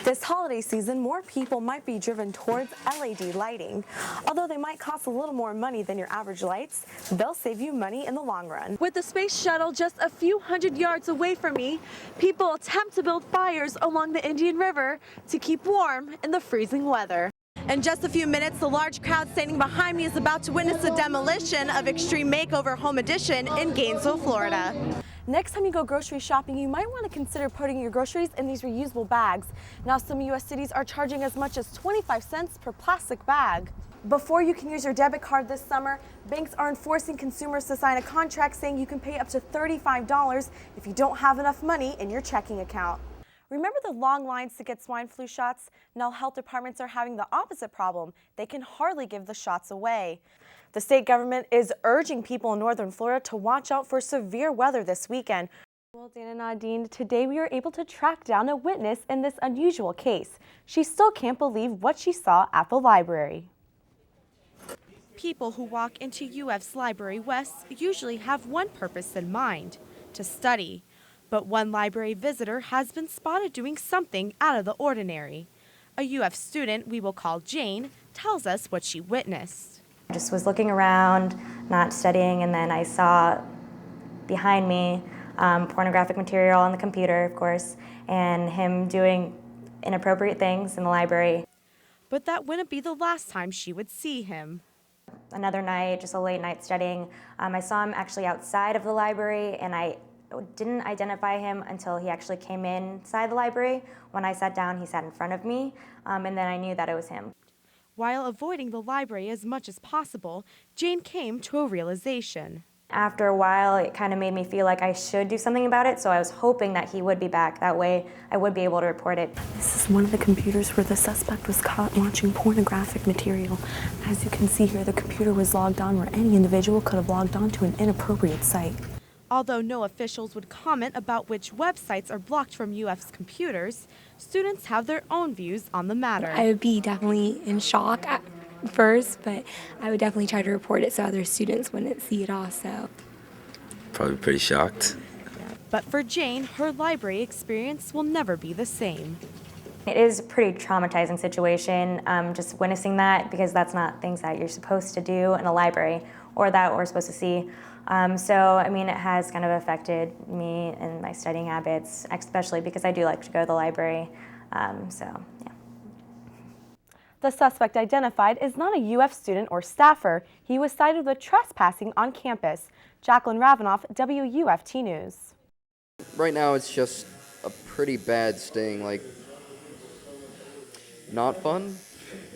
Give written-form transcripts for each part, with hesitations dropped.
This holiday season, more people might be driven towards LED lighting. Although they might cost a little more money than your average lights, they'll save you money in the long run. With the space shuttle just a few hundred yards away from me, people attempt to build fires along the Indian River to keep warm in the freezing weather. In just a few minutes, the large crowd standing behind me is about to witness the demolition of Extreme Makeover Home Edition in Gainesville, Florida. Next time you go grocery shopping, you might want to consider putting your groceries in these reusable bags. Now, some U.S. cities are charging as much as 25 cents per plastic bag. Before you can use your debit card this summer, banks are enforcing consumers to sign a contract saying you can pay up to $35 if you don't have enough money in your checking account. Remember the long lines to get swine flu shots? Now health departments are having the opposite problem. They can hardly give the shots away. The state government is urging people in northern Florida to watch out for severe weather this weekend. Well, Dan and Nadine, today we were able to track down a witness in this unusual case. She still can't believe what she saw at the library. People who walk into UF's Library West usually have one purpose in mind: to study. But one library visitor has been spotted doing something out of the ordinary. A UF student we will call Jane tells us what she witnessed. I just was looking around, not studying, and then I saw behind me pornographic material on the computer, of course, and him doing inappropriate things in the library. But that wouldn't be the last time she would see him. Another night, just a late night studying, I saw him actually outside of the library, and I didn't identify him until he actually came inside the library. When I sat down, he sat in front of me, and then I knew that it was him. While avoiding the library as much as possible, Jane came to a realization. After a while, it kind of made me feel like I should do something about it, so I was hoping that he would be back. That way, I would be able to report it. This is one of the computers where the suspect was caught watching pornographic material. As you can see here, the computer was logged on where any individual could have logged on to an inappropriate site. Although no officials would comment about which websites are blocked from UF's computers, students have their own views on the matter. I would be definitely in shock at first, but I would definitely try to report it so other students wouldn't see it also. Probably pretty shocked. But for Jane, her library experience will never be the same. It is a pretty traumatizing situation, just witnessing that, because that's not things that you're supposed to do in a library or that we're supposed to see. So, I mean, it has kind of affected me and my studying habits, especially because I do like to go to the library. So, yeah. The suspect identified is not a UF student or staffer. He was cited with trespassing on campus. Jacquelyn Ravinoff, WUFT News. Right now it's just a pretty bad sting, like not fun,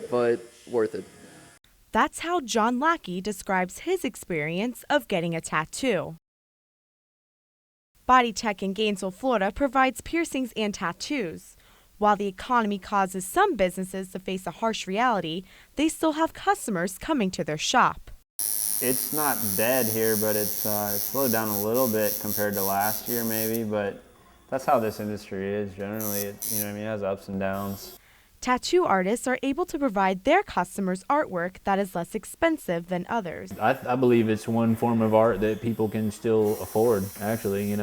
but worth it. That's how John Lackey describes his experience of getting a tattoo. Body Tech in Gainesville, Florida provides piercings and tattoos. While the economy causes some businesses to face a harsh reality, they still have customers coming to their shop. It's not dead here, but it's slowed down a little bit compared to last year maybe, but that's how this industry is generally. It has ups and downs. Tattoo artists are able to provide their customers artwork that is less expensive than others. I believe it's one form of art that people can still afford, actually.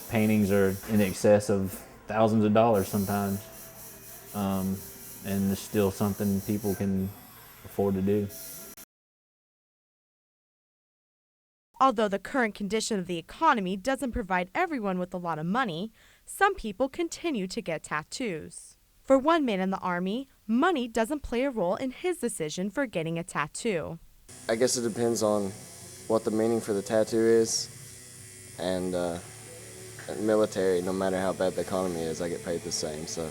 Paintings are in excess of thousands of dollars sometimes, and it's still something people can afford to do. Although the current condition of the economy doesn't provide everyone with a lot of money, some people continue to get tattoos. For one man in the Army, money doesn't play a role in his decision for getting a tattoo. I guess it depends on what the meaning for the tattoo is, and military, no matter how bad the economy is, I get paid the same. So,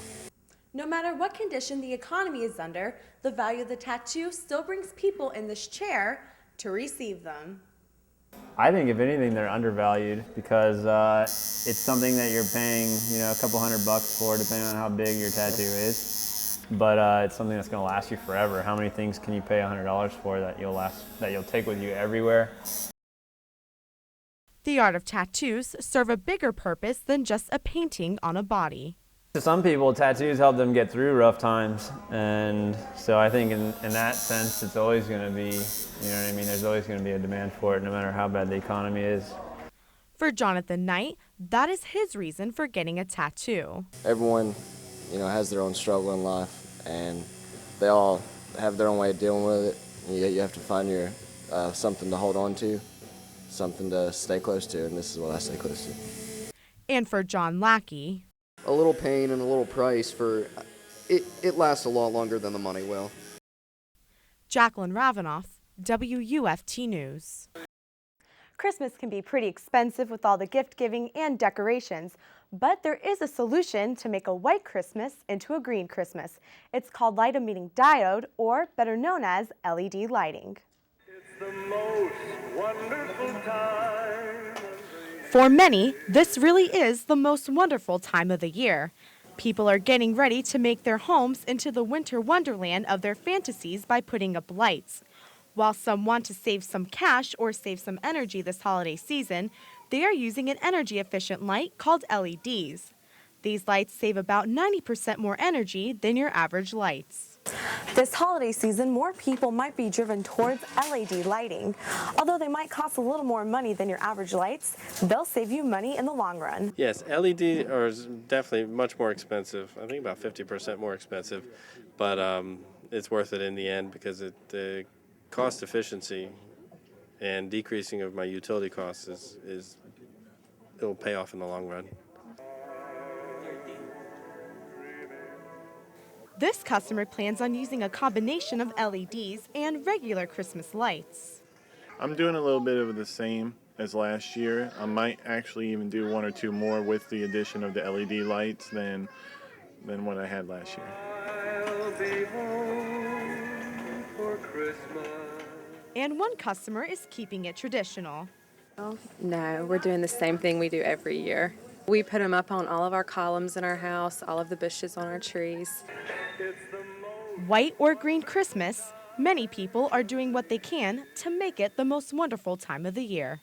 no matter what condition the economy is under, the value of the tattoo still brings people in this chair to receive them. I think if anything they're undervalued because it's something that you're paying a couple $100 for, depending on how big your tattoo is. But it's something that's going to last you forever. How many things can you pay $100 for that you'll take with you everywhere? The art of tattoos serve a bigger purpose than just a painting on a body. To some people, tattoos help them get through rough times, and so I think in that sense, it's always going to be, there's always going to be a demand for it, no matter how bad the economy is. For Jonathan Knight, that is his reason for getting a tattoo. everyone has their own struggle in life, and they all have their own way of dealing with it. You have to find your something to hold on to, something to stay close to, and this is what I stay close to. And for John Lackey, A little pain and a little price for it lasts a lot longer than the money will. Jacquelyn Ravinoff, WUFT News. Christmas can be pretty expensive with all the gift giving and decorations, but there is a solution to make a white Christmas into a green Christmas. It's called light emitting diode, or better known as LED lighting. It's the most wonderful time. For many, this really is the most wonderful time of the year. People are getting ready to make their homes into the winter wonderland of their fantasies by putting up lights. While some want to save some cash or save some energy this holiday season, they are using an energy-efficient light called LEDs. These lights save about 90% more energy than your average lights. This holiday season, more people might be driven towards LED lighting. Although they might cost a little more money than your average lights, they'll save you money in the long run. Yes, LED are definitely much more expensive. I think about 50% more expensive, but it's worth it in the end because the cost efficiency and decreasing of my utility costs it'll pay off in the long run. This customer plans on using a combination of LEDs and regular Christmas lights. I'm doing a little bit of the same as last year. I might actually even do one or two more with the addition of the LED lights than what I had last year. I'll be home for Christmas. And one customer is keeping it traditional. No, we're doing the same thing we do every year. We put them up on all of our columns in our house, all of the bushes on our trees. White or green Christmas, many people are doing what they can to make it the most wonderful time of the year.